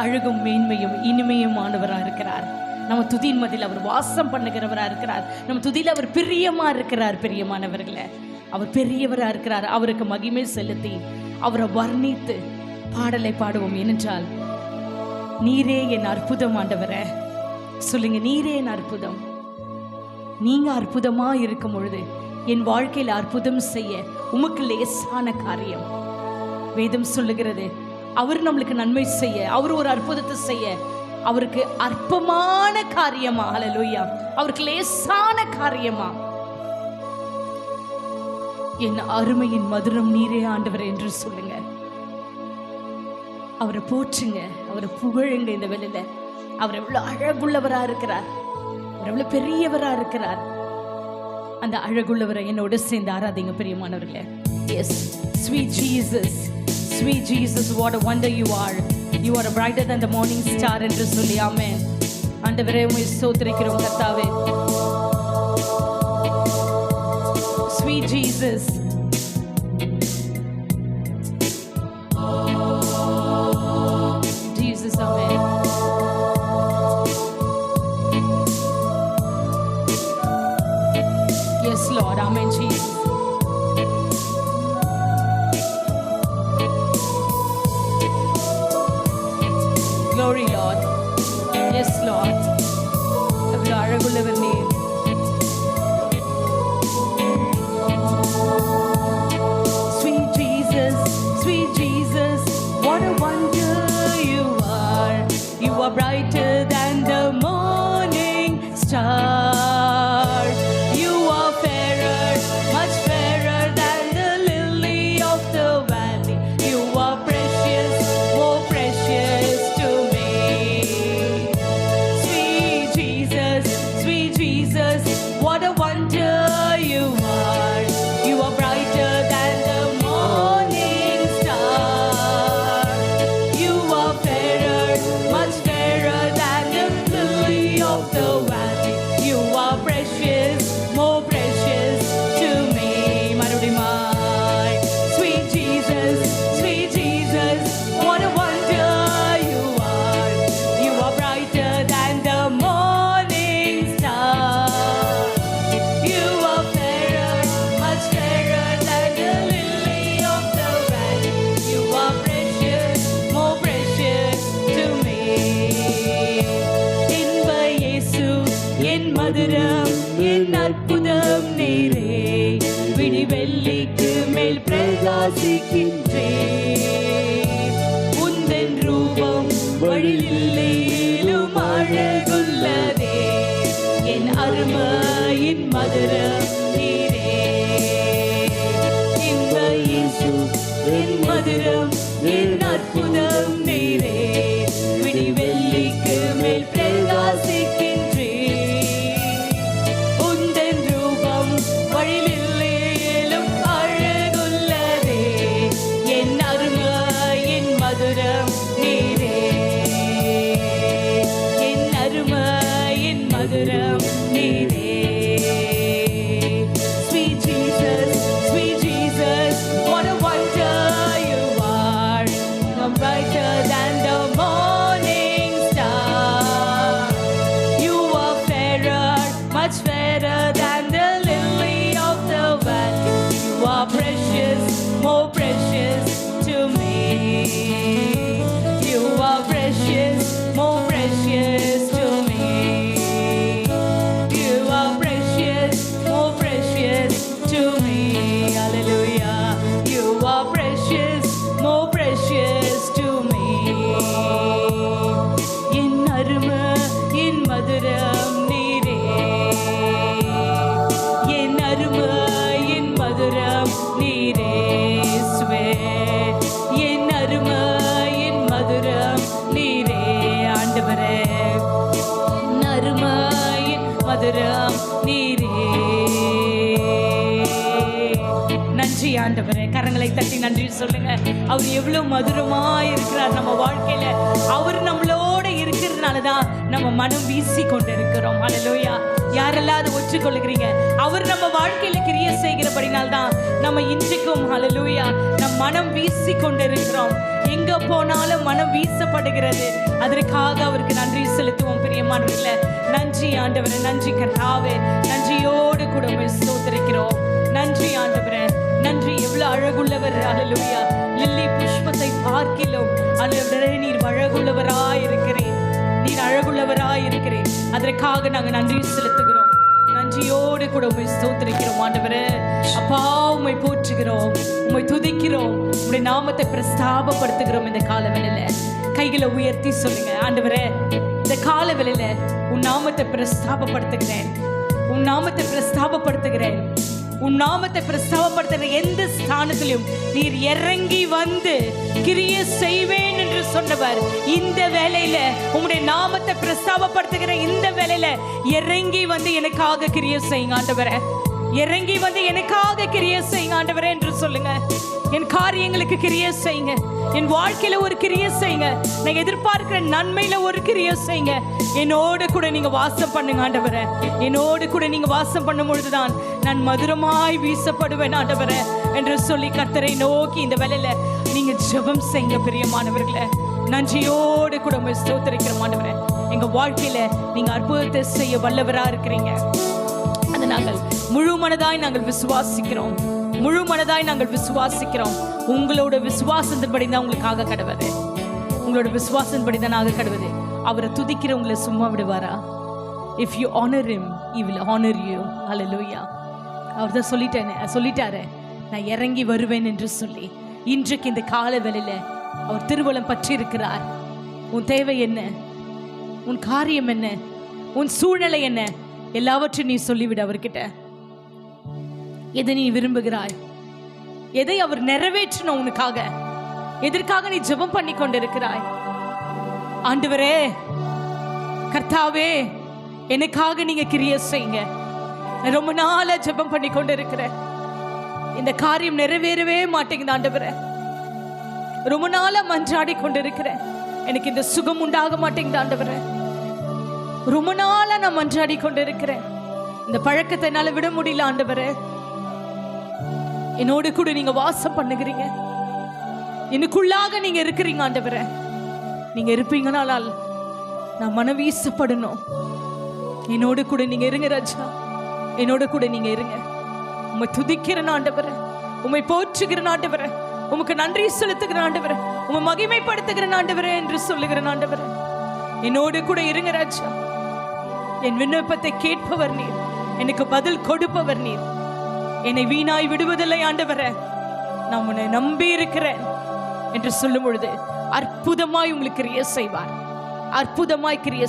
அழகும் மேன்மையும் இனிமையுமானவராக இருக்கிறார். நம்ம துதியின் மத்தியில் அவர் வாசம் பண்ணுகிறவராக இருக்கிறார். நம்ம துதியில் அவர் பிரியமா இருக்கிறார். பிரியமானவர்களே, அவர் பெரியவராக இருக்கிறார். அவருக்கு மகிமை செலுத்தி அவரை வர்ணித்து பாடலை பாடுவோம். ஏனென்றால் நீரே என் அற்புதம் ஆண்டவரே. சொல்லுங்க, நீரே என் அற்புதம். நீங்க அற்புதமா இருக்கும் பொழுது என் வாழ்க்கையில் அற்புதம் செய்ய உமக்கு லேசான காரியம். வேதம் சொல்லுகிறது, அவர் நம்மளுக்கு நன்மை செய்ய, அவர் ஒரு அற்புதத்தை செய்ய அவருக்கு அற்பமான காரியமா? ஹல்லேலூயா. அவருக்கு லேசான காரியமா? என் அருமையின் மதுரம் நீரே ஆண்டவர் என்று சொல்லுங்க. அவரை போற்றுங்க, அவரை புகழுங்க. இந்த வேளையில அவர் எவ்வளவு அழகுள்ளவரா இருக்கிறார், அவர் எவ்வளவு பெரியவரா இருக்கிறார். அந்த அழகுள்ளவரை என்னோட சேர்ந்து ஆராதிங்க பிரியமானவர்களே. Yes, sweet Jesus, sweet Jesus, what a wonder you are. You are brighter than the morning star என்று சொல்லி. ஆமென். ஆண்டவரே, உம்மை ஸ்தோத்திரிக்கிறோம் கர்த்தாவே. Sweet Jesus, Jesus, amen. Yes Lord, amen Jesus. Glory Lord. Yes Lord. எவ்வளவு அழகுள்ளவர் நீர். Sweet Jesus, sweet Jesus, what a wonder you are. You are brighter than the morning star. You are fairer, much fairer than the lily of the valley. You are precious, more precious to me. Sweet Jesus, what a wonder you are. You are brighter than the morning star. You are fairer, much fairer than the lily of the valley. You are precious, more precious to me. Marudimai. Sweet Jesus, what a wonder you are. You are brighter than the morning star. You are fairer, much fairer than the lily of the valley. You are precious, more precious to me. இன்ப இயேசு என் மதுரம், என் அற்புதம் நீரே. விடிவெள்ளிக்கு மேல் பிரகாசிக்கின்றேன். உந்தன் ரூபம் வழியிலும் அழகுள்ளதே. என் அருமையின் மதுரம் நீரே. இன்ப இயேசு என் மதுரம், என் அற்புதம் நீரே. விடிவெள்ளிக்கு மேல் பிரகாசிக்கின்றேன். உந்தன் ரூபம் வழியிலும் அழகுள்ளதே. என் அருமையின் மதுரம் நீரே. என் அருமையின் மதுரம் நீரே. Sweet Jesus, what a wonder you are. You're brighter than the morning star. You are fairer, much fairer than the lily of the valley. You are precious, more precious to me. You are precious, more precious to me. You are precious, more precious to me. Hallelujah. You are precious, more precious to me. என் அருமை, என் மதுரம் நீரே. என் அருமை, என் மதுரம் நீரே. இயேசுவே, என் அருமை, என் மதுரம் நீரே. ஆண்டவரே, என் அருமை, என் மதுரம் நீரே. நன்றி ஆண்டவரே. கரங்களை தட்டி நன்றி சொல்லுங்க. அவர் எவ்வளவு மதுரமா இருக்கிறார் நம்ம வாழ்க்கையில. அவர் நம்மளோட இருக்கிறதுனாலதான் நம்ம மனம் வீசி கொண்டிருக்கிறோம். ஹல்லேலூயா. யாரெல்லாம் அதை ஒற்றுக்கொள்கிறீங்க? அவர் நம்ம வாழ்க்கையில கிரியை செய்கிறபடினால் தான் நம்ம இன்றைக்கும் ஹல்லேலூயா நம் மனம் வீசி கொண்டிருக்கிறோம். எங்க போனாலும் மனம் வீசப்படுகிறது. அதற்காக அவருக்கு நன்றி செலுத்துவோம். பிரியமானவர்களே, நன்றி ஆண்டவரே, நன்றி கர்த்தாவே, நன்றியோடு கூட ஸ்தோத்திரிக்கிறோம். நன்றி ஆண்டவரே, நன்றி. எவ்வளவு அழகுள்ளவர். ஹல்லேலூயா. லில்லி புஷ்பத்தை பார்க்கிலும் ஆண்டவரே நீர் அழகுள்ளவராய் இருக்கிறேன். நீர் அழகுள்ளவராய் இருக்கிறேன். அதற்காக நாங்கள் நன்றி செலுத்துகிறோம். நன்றியோடு கூட உம்மை ஸ்தோத்திரிக்கிறோம் ஆண்டவரே. அப்பா, உம்மை போற்றுகிறோம், உம்மை துதிக்கிறோம், உம்முடைய நாமத்தை பிரஸ்தாபப்படுத்துகிறோம். இந்த காலவேளையில கைகளை உயர்த்தி சொல்லுங்க, ஆண்டவரே இந்த காலவேளையில உன் நாமத்தை பிரஸ்தாபப்படுத்துகிறேன், உன் நாமத்தை பிரஸ்தாபப்படுத்துகிறேன், உன் நாமத்தை பிரஸ்தாபப்படுத்துகிற எந்த ஸ்தானத்திலும் நீர் இறங்கி வந்து கிரியை செய்வேன் என்று சொன்னவர் இந்த வேளையில உம்முடைய நாமத்தை பிரஸ்தாபப்படுத்துகிற இந்த வேளையில இறங்கி வந்து எனக்காக கிரியை செய்யுங்க ஆண்டவரே. இறங்கி வந்து எனக்காக கிரியை செய்யுங்க ஆண்டவரே என்று சொல்லுங்க. என் காரியங்களுக்கு கிரியை செய்யுங்க, என் வாழ்க்கையில ஒரு கிரியை செய்யுங்க, நான் எதிர்பார்க்கிற நன்மையில ஒரு கிரியை செய்யுங்க. என்னோடு கூட நீங்க வாசம் பண்ணுங்க ஆண்டவரே. என்னோடு கூட நீங்க வாசம் பண்ணும் பொழுதுதான் நான் மதுரமாய் வீசப்படுவேன் ஆண்டவரே என்று சொல்லி கர்த்தரை நோக்கி இந்த வேளையில நீங்க ஜெபம் செய்யுங்க. பிரியமானவர்களே, நன்றியோடு கூட உம்மை ஸ்தோத்திரிக்கிறோம் ஆண்டவரே. எங்க வாழ்க்கையில நீங்க அற்புதத்தை செய்ய வல்லவரா இருக்கிறீங்க. அதை நாங்கள் முழு மனதாய் நாங்கள் விசுவாசிக்கிறோம், முழு மனதாய் நாங்கள் விசுவாசிக்கிறோம். உங்களோட விசுவாசத்தின்படி தான் உங்களுக்காக கடவுது, உங்களோட விசுவாசத்தின்படி தான் ஆக கடவுது. அவரை துதிக்கிற உங்களை சும்மா விடுவாரா? If you honour him he will honour you. Hallelujah. அவர் தான் சொல்லிட்டாரு, நான் இறங்கி வருவேன் என்று சொல்லி. இன்றைக்கு இந்த கால வேளையில அவர் திருவலம் பற்றி இருக்கிறார். உன் தேவை என்ன? உன் காரியம் என்ன? உன் சூழ்நிலை என்ன? எல்லாவற்றையும் நீ சொல்லிவிடு அவர்கிட்ட. எதை நீ விரும்புகிறாய்? எதை அவர் நிறைவேற்றணும் உனக்காக? எதற்காக நீ ஜெபம் பண்ணி கொண்டிருக்கிறாய்? ஆண்டவரே, கர்த்தாவே, எனக்காக நீங்க கிரியை செய்யுங்க. நான் ரொம்ப நாளா ஜெபம் பண்ணி கொண்டிருக்கிறேன், இந்த காரியம் நிறைவேறவே மாட்டேங்குது ஆண்டவரே. ரொம்ப நாளா மன்றாடி கொண்டிருக்கிறேன், எனக்கு இந்த சுகம் உண்டாக மாட்டேங்குது ஆண்டவரே. ரொம்ப நாளா நான் மன்றாடி கொண்டிருக்கிறேன், இந்த பழக்கத்தை என்னால விட முடியல ஆண்டவரே. என்னோடு கூட நீங்க வாசம் பண்ணுகிறீங்க, எனக்குள்ளாக நீங்க இருக்கிறீங்க ஆண்டவரே. நீங்க இருப்பீங்கனால நான் மனம் வீசப்படணும். என்னோடு கூட நீங்க இருங்க ராஜா, என்னோட கூட நீங்க இருங்க. உம்மை துதிக்கிற ஆண்டவரே, உம்மை போற்றுகிற ஆண்டவரே, உமக்கு நன்றி செலுத்துகிற ஆண்டவரே, உம்மை மகிமைப்படுத்துகிற ஆண்டவரே என்று சொல்லுகிற ஆண்டவரே. என்னோடு கூட இருங்க ராஜா. என் விண்ணப்பத்தை கேட்பவர் நீர், எனக்கு பதில் கொடுப்பவர் நீர். என்னை வீணாய் விடுவதில்லை ஆண்டவரே, நான் உன்னை நம்பி இருக்கிறேன் என்று சொல்லும் பொழுது அற்புதமாய் உங்களுக்கு கிரியை செய்வார், அற்புதமாய் கிரியை